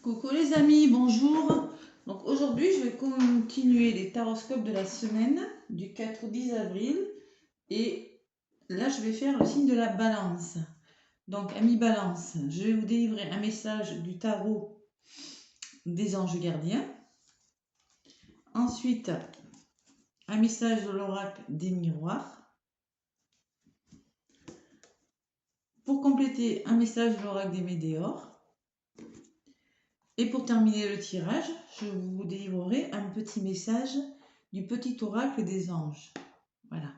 Coucou les amis, bonjour. Donc aujourd'hui, je vais continuer les taroscopes de la semaine du 4 au 10 avril. Et là, je vais faire le signe de la balance. Donc, amis balance, je vais vous délivrer un message du tarot des anges gardiens. Ensuite, un message de l'oracle des miroirs. Pour compléter, un message de l'oracle des météores. Et pour terminer le tirage, je vous délivrerai un petit message du petit oracle des anges. Voilà.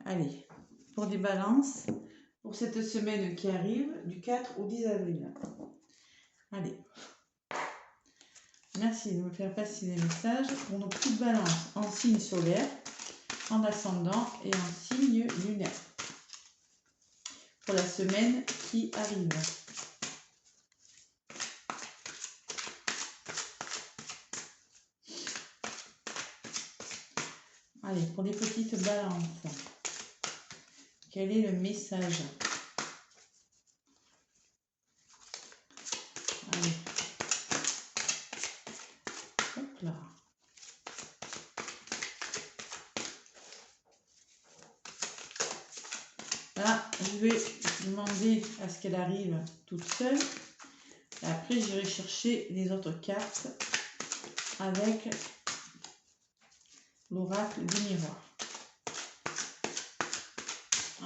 Allez, pour des balances, pour cette semaine qui arrive, du 4 au 10 avril. Allez. Merci de me faire passer les messages pour nos petites balances en signe solaire, en ascendant et en signe lunaire. Pour la semaine qui arrive. Allez, pour les petites balances, quel est le message? Allez. Hop là. Là, je vais demander à ce qu'elle arrive toute seule. Et après, j'irai chercher les autres cartes avec l'oracle des miroirs.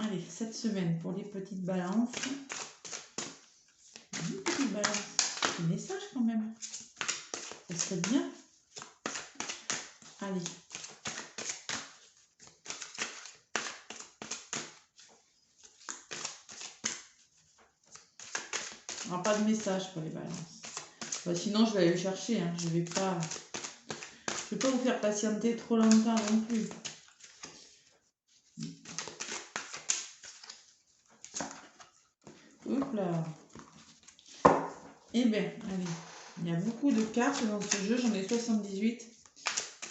Allez, cette semaine pour les petites balances. Une petite balance. Un message quand même. Ça serait bien. Allez. On n'a pas de message pour les balances. Bah, sinon, je vais aller le chercher. Hein. Je vais pas vous faire patienter trop longtemps non plus. Hop là. Eh bien, allez. Il y a beaucoup de cartes dans ce jeu. J'en ai 78.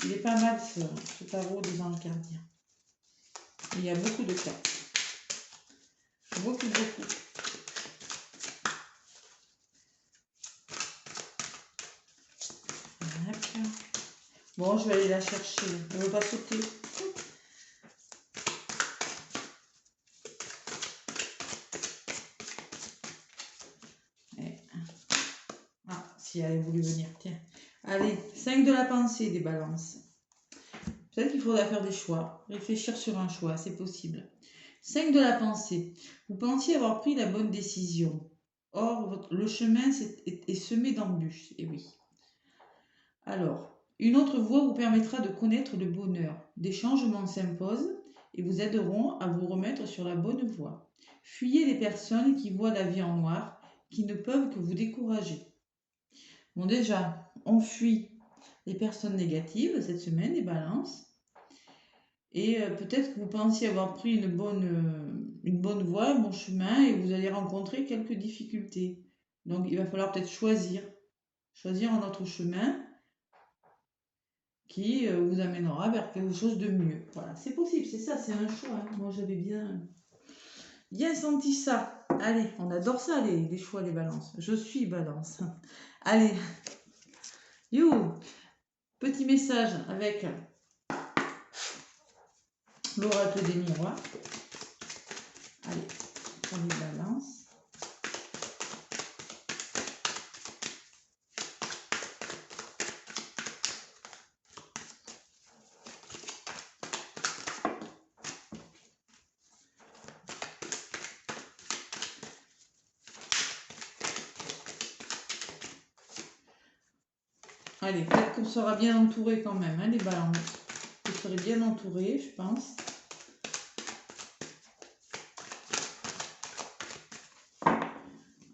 Il est pas mal ce tarot des anges gardiens. Il y a beaucoup de cartes. Beaucoup. Bon, je vais aller la chercher. On ne veut pas sauter. Ah, si elle a voulu venir, tiens. Allez, 5 de la pensée des balances. Peut-être qu'il faudra faire des choix. Réfléchir sur un choix, c'est possible. 5 de la pensée. Vous pensiez avoir pris la bonne décision. Or, le chemin est semé d'embûches. Et oui. Alors, une autre voie vous permettra de connaître le bonheur. Des changements s'imposent et vous aideront à vous remettre sur la bonne voie. Fuyez les personnes qui voient la vie en noir, qui ne peuvent que vous décourager. Bon, déjà, on fuit les personnes négatives cette semaine, les balances. Et peut-être que vous pensiez avoir pris une bonne voie, un bon chemin, et vous allez rencontrer quelques difficultés. Donc, il va falloir peut-être choisir un autre chemin qui vous amènera vers quelque chose de mieux. Voilà, c'est possible, c'est ça, c'est un choix. Hein. Moi, j'avais bien senti ça. Allez, on adore ça, les choix, les balances. Je suis balance. Allez, you, petit message avec l'oracle des miroirs. Allez, on les balance. Allez, peut-être qu'on sera bien entouré quand même, hein, les balances. Vous serez bien entouré, je pense.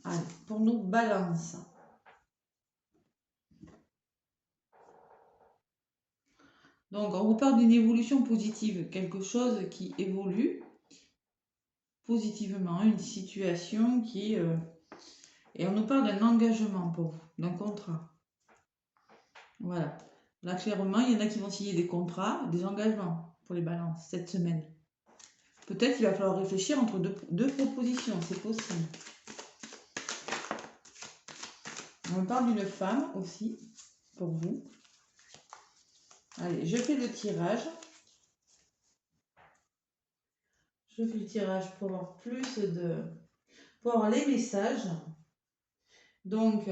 Allez, pour nos balances. Donc, on vous parle d'une évolution positive, quelque chose qui évolue positivement, une situation qui... Et on nous parle d'un engagement pour vous, d'un contrat. Voilà. Là, clairement, il y en a qui vont signer des contrats, des engagements pour les balances cette semaine. Peut-être qu'il va falloir réfléchir entre deux propositions, c'est possible. On me parle d'une femme aussi, pour vous. Allez, je fais le tirage. Je fais le tirage pour avoir plus de... pour avoir les messages. Donc,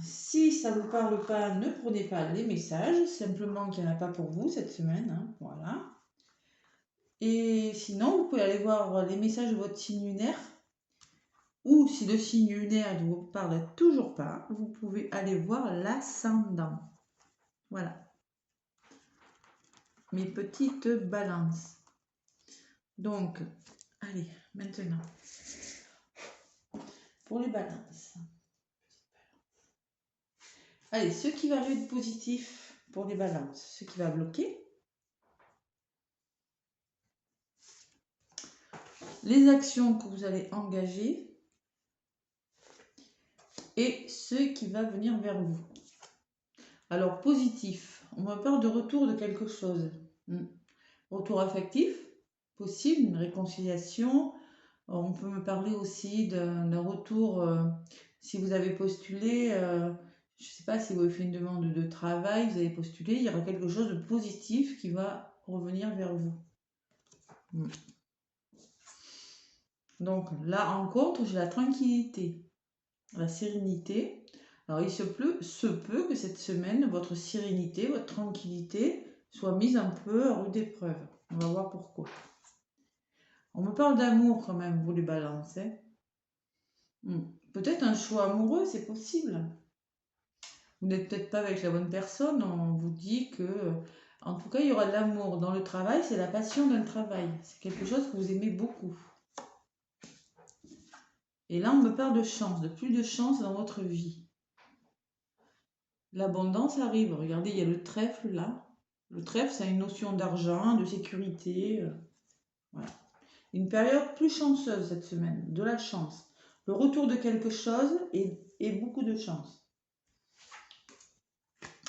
si ça ne vous parle pas, ne prenez pas les messages. Simplement qu'il n'y en a pas pour vous cette semaine. Hein, voilà. Et sinon, vous pouvez aller voir les messages de votre signe lunaire. Ou si le signe lunaire ne vous parle toujours pas, vous pouvez aller voir l'ascendant. Voilà. Mes petites balances. Donc, allez, maintenant, pour les balances. Allez, ce qui va être positif pour les balances, ce qui va bloquer. Les actions que vous allez engager. Et ce qui va venir vers vous. Alors, positif, on me parle de retour de quelque chose. Retour affectif, possible, une réconciliation. On peut me parler aussi d'un retour, si vous avez postulé, je ne sais pas si vous avez fait une demande de travail, vous avez postulé, il y aura quelque chose de positif qui va revenir vers vous. Donc là, en contre, j'ai la tranquillité, la sérénité. Alors il se peut que cette semaine, votre sérénité, votre tranquillité soit mise un peu à rude épreuve. On va voir pourquoi. On me parle d'amour quand même, vous les balances. Hein. Peut-être un choix amoureux, c'est possible. Vous n'êtes peut-être pas avec la bonne personne, on vous dit que... En tout cas, il y aura de l'amour. Dans le travail, c'est la passion d'un travail. C'est quelque chose que vous aimez beaucoup. Et là, on me parle de chance, de plus de chance dans votre vie. L'abondance arrive. Regardez, il y a le trèfle là. Le trèfle, c'est une notion d'argent, de sécurité. Voilà. Une période plus chanceuse cette semaine, de la chance. Le retour de quelque chose et beaucoup de chance.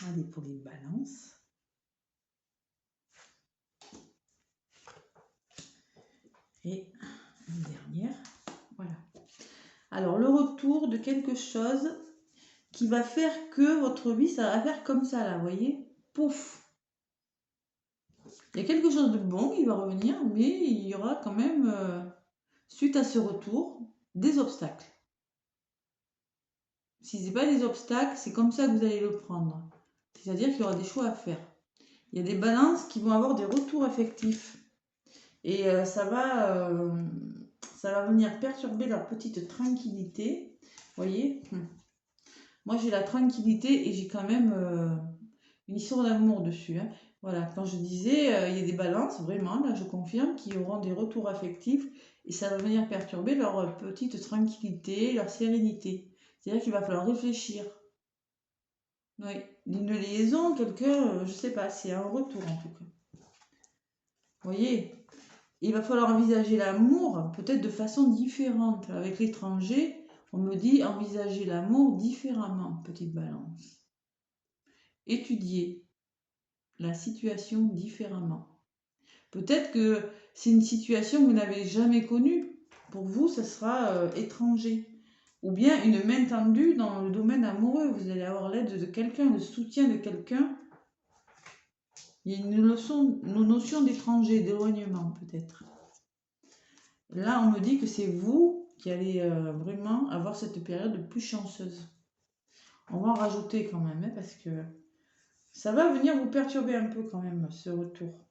Allez, pour les balances. Et une dernière. Voilà. Alors, le retour de quelque chose qui va faire que votre vie, ça va faire comme ça, là, vous voyez? Pouf! Il y a quelque chose de bon qui va revenir, mais il y aura quand même, suite à ce retour, des obstacles. Si ce n'est pas des obstacles, c'est comme ça que vous allez le prendre. C'est-à-dire qu'il y aura des choix à faire. Il y a des balances qui vont avoir des retours affectifs. Et ça va venir perturber leur petite tranquillité. Vous voyez? Moi, j'ai la tranquillité et j'ai quand même une histoire d'amour dessus. Hein. Voilà, quand je disais, il y a des balances, vraiment, là, je confirme, qui auront des retours affectifs et ça va venir perturber leur petite tranquillité, leur sérénité. C'est-à-dire qu'il va falloir réfléchir. Oui, une liaison, quelqu'un, je sais pas, c'est un retour en tout cas. Vous voyez, il va falloir envisager l'amour peut-être de façon différente. Avec l'étranger, on me dit envisager l'amour différemment, petite balance. Étudier la situation différemment. Peut-être que c'est une situation que vous n'avez jamais connue. Pour vous, ce sera étranger. Ou bien une main tendue dans le domaine amoureux. Vous allez avoir l'aide de quelqu'un, le soutien de quelqu'un. Il y a une notion d'étranger, d'éloignement peut-être. Là, on me dit que c'est vous qui allez vraiment avoir cette période plus chanceuse. On va en rajouter quand même, hein, parce que ça va venir vous perturber un peu quand même, ce retour.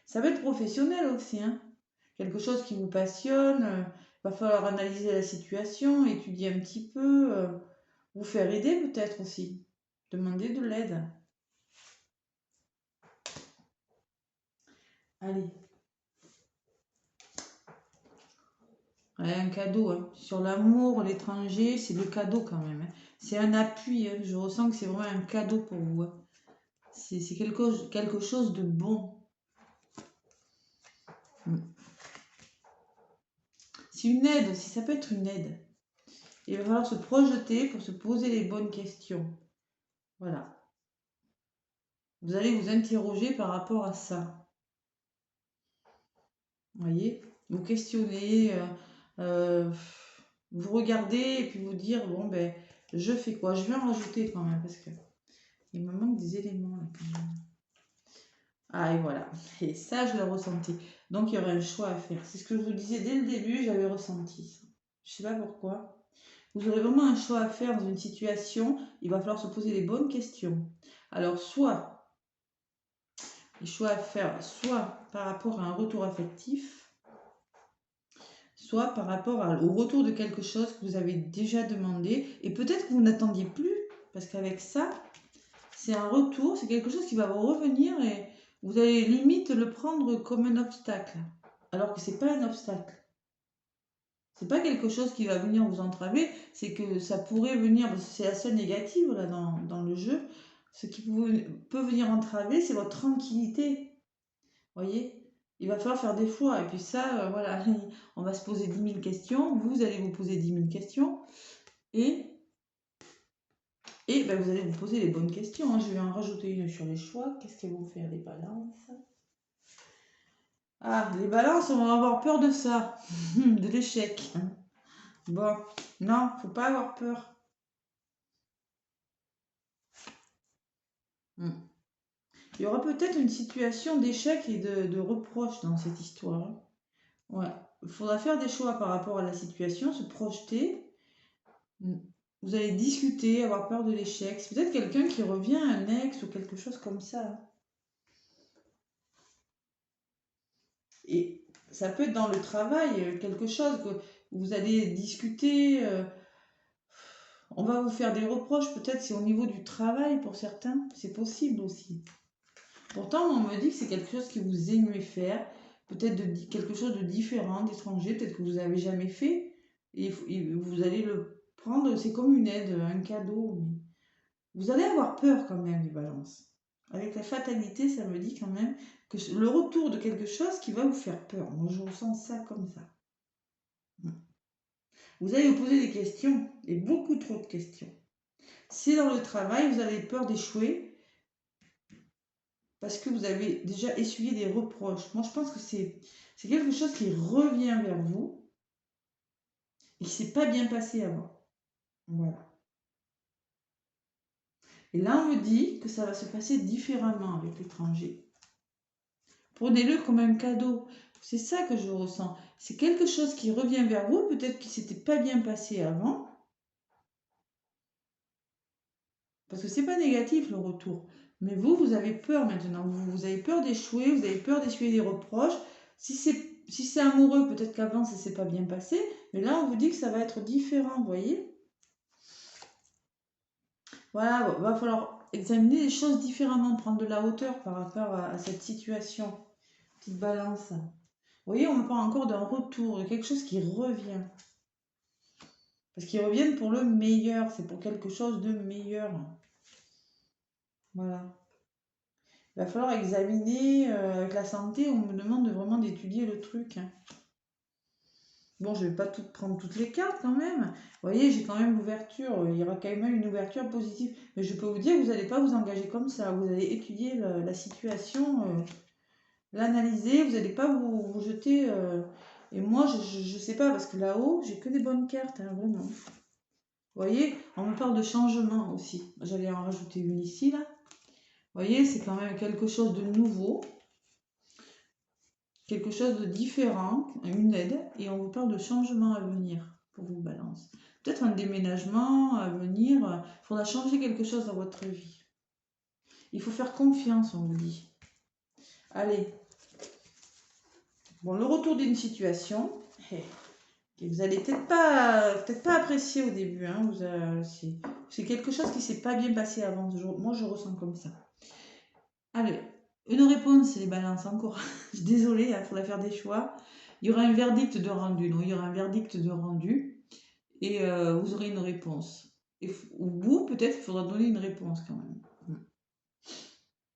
Ça va être professionnel aussi, hein. Quelque chose qui vous passionne. Va falloir analyser la situation, étudier un petit peu, vous faire aider peut-être aussi. Demander de l'aide. Allez. Ouais, un cadeau. Hein. Sur l'amour, l'étranger, c'est le cadeau quand même. Hein. C'est un appui. Hein. Je ressens que c'est vraiment un cadeau pour vous. Hein. C'est quelque chose de bon. C'est une aide, si ça peut être une aide. Il va falloir se projeter pour se poser les bonnes questions. Voilà. Vous allez vous interroger par rapport à ça. Vous voyez? Vous questionnez. Vous regardez et puis vous dire, bon, ben, je fais quoi? Je vais en rajouter quand même, parce que il me manque des éléments, là, quand même. Ah, et voilà. Et ça, je l'ai ressenti. Donc, il y aurait un choix à faire. C'est ce que je vous disais dès le début, j'avais ressenti ça. Je sais pas pourquoi. Vous aurez vraiment un choix à faire dans une situation. Il va falloir se poser les bonnes questions. Alors, soit, les choix à faire, soit par rapport à un retour affectif, soit par rapport au retour de quelque chose que vous avez déjà demandé. Et peut-être que vous n'attendiez plus. Parce qu'avec ça, c'est un retour, c'est quelque chose qui va vous revenir et vous allez limite le prendre comme un obstacle. Alors que c'est pas un obstacle. C'est pas quelque chose qui va venir vous entraver, c'est que ça pourrait venir, parce que c'est la seule négative là dans le jeu, ce qui peut venir entraver, c'est votre tranquillité. Voyez? Il va falloir faire des choix. Et puis ça, voilà, on va se poser 10 000 questions, vous allez vous poser 10 000 questions, et ben, vous allez vous poser les bonnes questions. Hein. Je vais en rajouter une sur les choix. Qu'est-ce qu'elles vont faire, les balances? Ah, les balances, on va avoir peur de ça, de l'échec. Bon, non, faut pas avoir peur. Il y aura peut-être une situation d'échec et de reproche dans cette histoire. Ouais, il faudra faire des choix par rapport à la situation, se projeter. Vous allez discuter, avoir peur de l'échec. C'est peut-être quelqu'un qui revient, un ex ou quelque chose comme ça. Et ça peut être dans le travail, quelque chose que vous allez discuter. On va vous faire des reproches, peut-être c'est au niveau du travail pour certains, c'est possible aussi. Pourtant, on me dit que c'est quelque chose que vous aimez faire, peut-être quelque chose de différent, d'étranger, peut-être que vous n'avez jamais fait, et vous allez le prendre, c'est comme une aide, un cadeau. Mais vous allez avoir peur quand même du balance. Avec la fatalité, ça me dit quand même que le retour de quelque chose qui va vous faire peur. Moi, je ressens ça comme ça. Vous allez vous poser des questions, et beaucoup trop de questions. Si dans le travail, vous avez peur d'échouer, parce que vous avez déjà essuyé des reproches. Moi, je pense que c'est quelque chose qui revient vers vous et qui s'est pas bien passé avant. Voilà. Et là, on me dit que ça va se passer différemment avec l'étranger. Prenez-le comme un cadeau. C'est ça que je ressens. C'est quelque chose qui revient vers vous, peut-être qu'il s'était pas bien passé avant. Parce que c'est pas négatif le retour. Mais vous avez peur maintenant. Vous avez peur d'échouer, vous avez peur d'essuyer des reproches. Si c'est amoureux, peut-être qu'avant ça s'est pas bien passé. Mais là, on vous dit que ça va être différent, vous voyez? Voilà, va falloir examiner les choses différemment, prendre de la hauteur par rapport à cette situation. Petite balance. Vous voyez, on me parle encore d'un retour, de quelque chose qui revient. Parce qu'ils reviennent pour le meilleur, c'est pour quelque chose de meilleur. Voilà. Il va falloir examiner avec la santé, on me demande vraiment d'étudier le truc. Hein. Bon, je ne vais pas prendre toutes les cartes quand même. Vous voyez, j'ai quand même l'ouverture. Il y aura quand même une ouverture positive. Mais je peux vous dire que vous n'allez pas vous engager comme ça. Vous allez étudier la situation, l'analyser. Vous n'allez pas vous jeter. Et moi, je ne sais pas, parce que là-haut, j'ai que des bonnes cartes, hein, vraiment. Vous voyez, on me parle de changement aussi. J'allais en rajouter une ici, là. Vous voyez, c'est quand même quelque chose de nouveau. Quelque chose de différent, une aide, et on vous parle de changement à venir pour vous, balance. Peut-être un déménagement à venir, il faudra changer quelque chose dans votre vie. Il faut faire confiance, on vous dit. Allez. Bon, le retour d'une situation, que vous allez peut-être pas apprécier au début. Hein, c'est quelque chose qui s'est pas bien passé avant. Moi, je ressens comme ça. Allez. Une réponse, c'est les balances encore. Je suis désolée, il faudra faire des choix. Il y aura un verdict de rendu. Non, il y aura un verdict de rendu. Et vous aurez une réponse. Et vous, peut-être, il faudra donner une réponse quand même.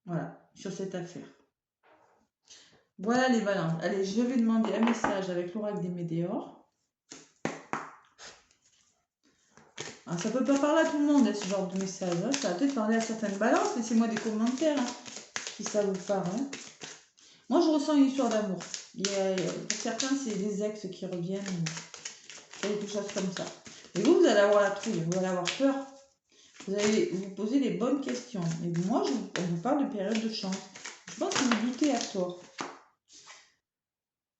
Voilà, sur cette affaire. Voilà les balances. Allez, je vais demander un message avec l'oracle des Médéors. Alors, ça peut pas parler à tout le monde, ce genre de message. Hein. Ça va peut-être parler à certaines balances. Laissez-moi des commentaires hein, si ça vous parle. Hein. Moi, je ressens une histoire d'amour. Pour certains, c'est des ex qui reviennent. quelque chose comme ça. Et vous allez avoir la trouille, vous allez avoir peur. Vous allez vous poser les bonnes questions. Et moi, on vous parle de période de chance. Je pense que vous doutez à tort.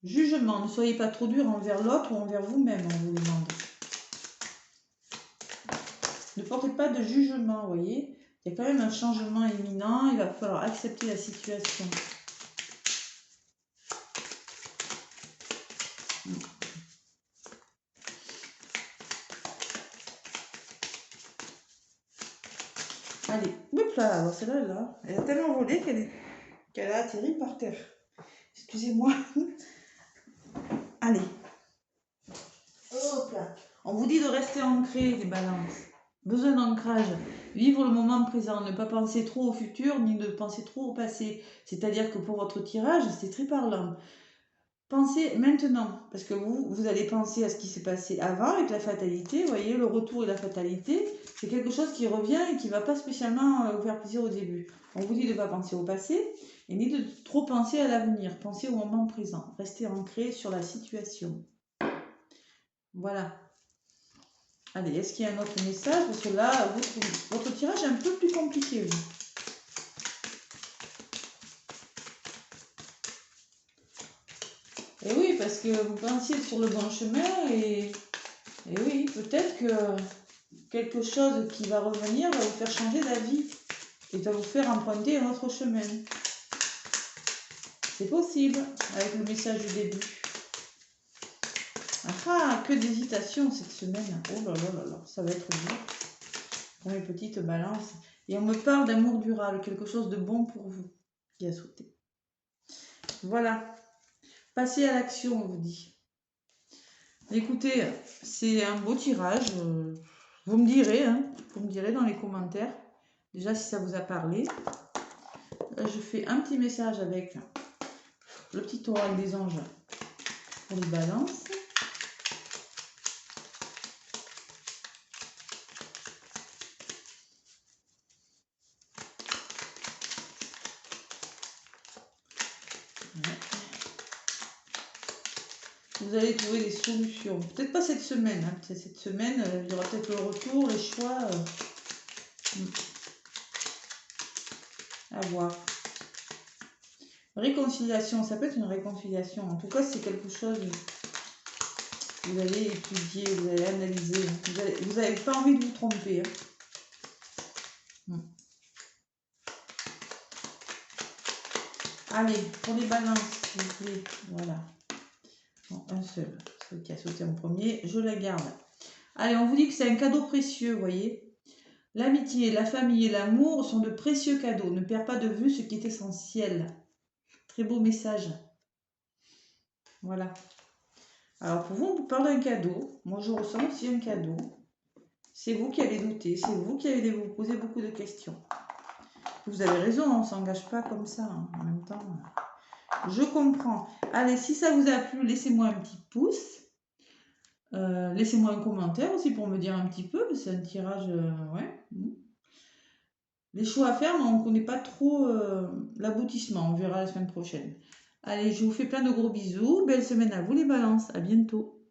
Jugement, ne soyez pas trop dur envers l'autre ou envers vous-même, on vous demande. Ne portez pas de jugement, vous voyez. Il y a quand même un changement imminent, il va falloir accepter la situation. Allez, hop là, celle-là, là, elle a tellement volé qu'elle a atterri par terre. Excusez-moi. Allez. Hop là. On vous dit de rester ancré, les balances. Besoin d'ancrage. Vivre le moment présent. Ne pas penser trop au futur, ni ne penser trop au passé. C'est-à-dire que pour votre tirage, c'est très parlant. Pensez maintenant, parce que vous allez penser à ce qui s'est passé avant avec la fatalité. Vous voyez, le retour et la fatalité, c'est quelque chose qui revient et qui ne va pas spécialement vous faire plaisir au début. On vous dit de ne pas penser au passé et ni de trop penser à l'avenir. Pensez au moment présent. Restez ancré sur la situation. Voilà. Allez, est-ce qu'il y a un autre message? Parce que là, votre tirage est un peu plus compliqué. Vous. Et oui, parce que vous pensiez sur le bon chemin et oui, peut-être que quelque chose qui va revenir va vous faire changer d'avis et va vous faire emprunter un autre chemin. C'est possible avec le message du début. Ah, que d'hésitation cette semaine. Oh là là là là, ça va être dur pour mes petites balances. Et on me parle d'amour durable, quelque chose de bon pour vous qui a sauté. Voilà. Passez à l'action, on vous dit. Écoutez, c'est un beau tirage. Vous me direz, vous me direz dans les commentaires, déjà si ça vous a parlé. Là, je fais un petit message avec le petit oral des anges pour les balances. Vous allez trouver des solutions. Peut-être pas cette semaine. Cette semaine, il y aura peut-être le retour, les choix. À voir. Réconciliation, ça peut être une réconciliation. En tout cas, c'est quelque chose que vous allez étudier, vous allez analyser. Vous n'avez pas envie de vous tromper. Allez, pour les balances, s'il vous plaît. Voilà. Bon, un seul. Celui qui a sauté en premier, je la garde. Allez, on vous dit que c'est un cadeau précieux, vous voyez. L'amitié, la famille et l'amour sont de précieux cadeaux. Ne perds pas de vue ce qui est essentiel. Très beau message. Voilà. Alors pour vous, on vous parle d'un cadeau. Moi, je ressens aussi un cadeau. C'est vous qui avez douté. C'est vous qui avez vous poser beaucoup de questions. Vous avez raison, on ne s'engage pas comme ça. En même temps, je comprends. Allez, si ça vous a plu, laissez-moi un petit pouce. Laissez-moi un commentaire aussi pour me dire un petit peu. C'est un tirage... ouais. Les choix à faire, on ne connaît pas trop l'aboutissement. On verra la semaine prochaine. Allez, je vous fais plein de gros bisous. Belle semaine à vous les balances. À bientôt.